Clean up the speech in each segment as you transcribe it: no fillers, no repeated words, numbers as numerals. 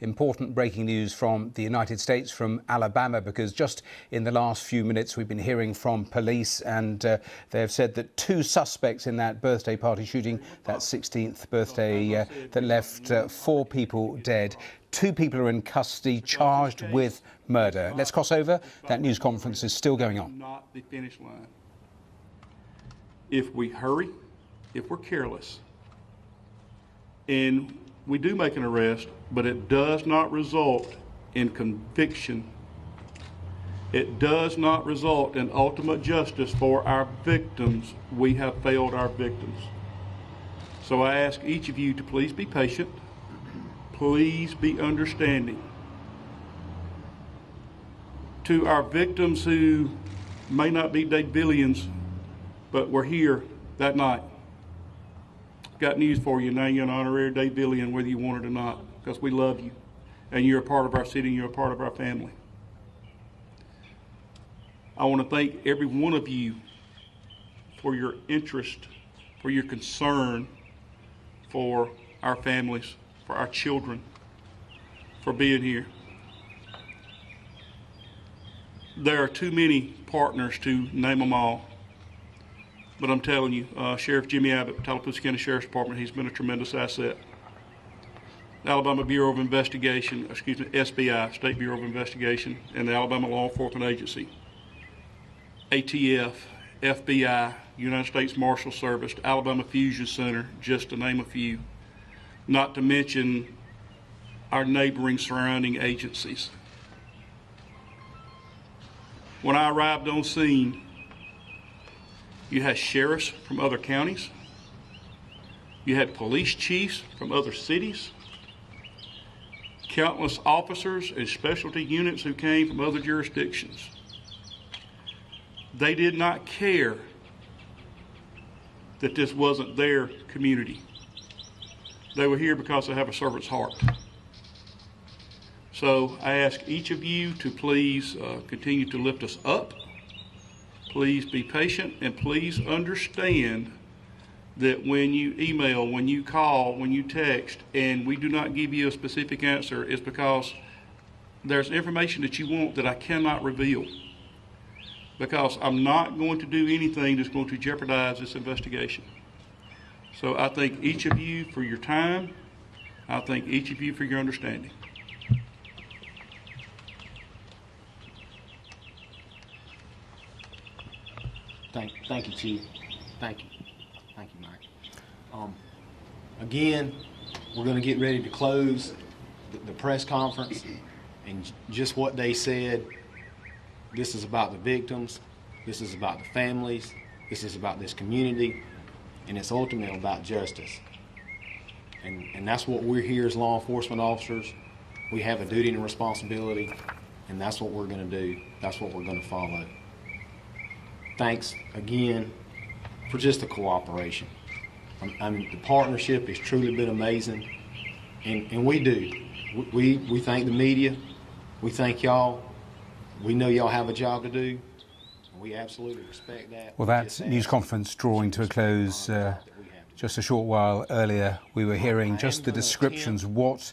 important breaking news from the United States, from Alabama, because just in the last few minutes we've been hearing from police, and they have said that 2 suspects in that birthday party shooting, that 16th birthday, that left 4 people dead. 2 people are in custody, charged with murder. Let's cross over. That news conference is still going on. Not the finish line. If we hurry, if we're careless, and we do make an arrest, but it does not result in conviction, it does not result in ultimate justice for our victims, we have failed our victims. So I ask each of you to please be patient, please be understanding. To our victims who may not be Dadevillians, but were here that night, got news for you. Now you're an honorary Dadevillian, whether you want it or not, because we love you, and you're a part of our city, and you're a part of our family. I want to thank every one of you for your interest, for your concern for our families, for our children, for being here. There are too many partners to name them all. But I'm telling you, Sheriff Jimmy Abbott, Tallapoosa County Sheriff's Department, he's been a tremendous asset. The Alabama Bureau of Investigation, SBI, State Bureau of Investigation, and the Alabama Law Enforcement Agency, ATF, FBI, United States Marshal Service, Alabama Fusion Center, just to name a few, not to mention our neighboring surrounding agencies. When I arrived on scene, you had sheriffs from other counties. You had police chiefs from other cities. Countless officers and specialty units who came from other jurisdictions. They did not care that this wasn't their community. They were here because they have a servant's heart. So I ask each of you to please continue to lift us up. Please be patient, and please understand that when you email, when you call, when you text, and we do not give you a specific answer, it's because there's information that you want that I cannot reveal. Because I'm not going to do anything that's going to jeopardize this investigation. So I thank each of you for your time. I thank each of you for your understanding. Thank you, Chief. Thank you, Mike. Again, we're going to get ready to close the press conference, and just what they said. This is about the victims. This is about the families. This is about this community, and it's ultimately about justice. And that's what we're here as law enforcement officers. We have a duty and a responsibility, and that's what we're going to do. That's what we're going to follow. Thanks again for just the cooperation. I mean, the partnership has truly been amazing, and we do. We thank the media. We thank y'all. We know y'all have a job to do, and we absolutely respect that. Well, that news conference drawing to a close just a short while earlier. We were hearing just the descriptions, what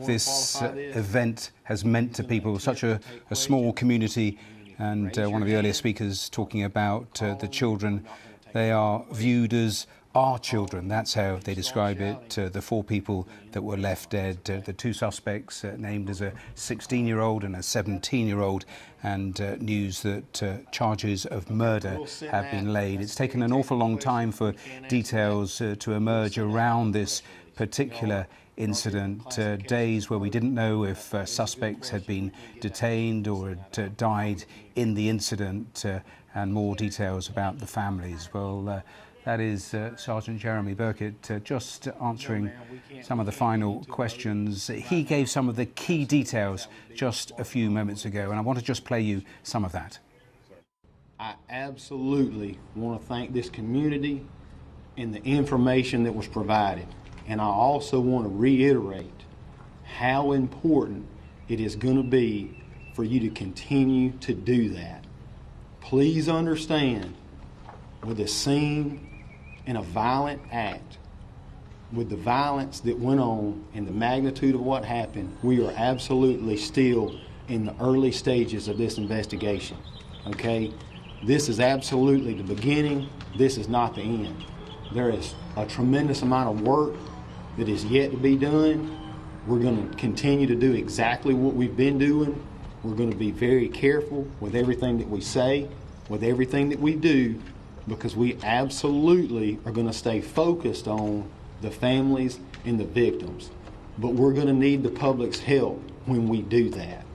this event has meant to people, such a small community. And one of the earlier speakers talking about the children, they are viewed as our children. That's how they describe it. The 4 people that were left dead, the 2 suspects named as a 16-year-old and a 17-year-old, and news that charges of murder have been laid. It's taken an awful long time for details to emerge around this particular incident, days where we didn't know if suspects had been detained or had died in the incident, and more details about the families. Well, that is Sergeant Jeremy Burkett just answering some of the final questions. He gave some of the key details just a few moments ago, and I want to just play you some of that. I absolutely want to thank this community and the information that was provided. And I also want to reiterate how important it is going to be for you to continue to do that. Please understand, with a scene and a violent act, with the violence that went on and the magnitude of what happened, we are absolutely still in the early stages of this investigation, okay? This is absolutely the beginning. This is not the end. There is a tremendous amount of work that is yet to be done. We're going to continue to do exactly what we've been doing. We're going to be very careful with everything that we say, with everything that we do, because we absolutely are going to stay focused on the families and the victims. But we're going to need the public's help when we do that.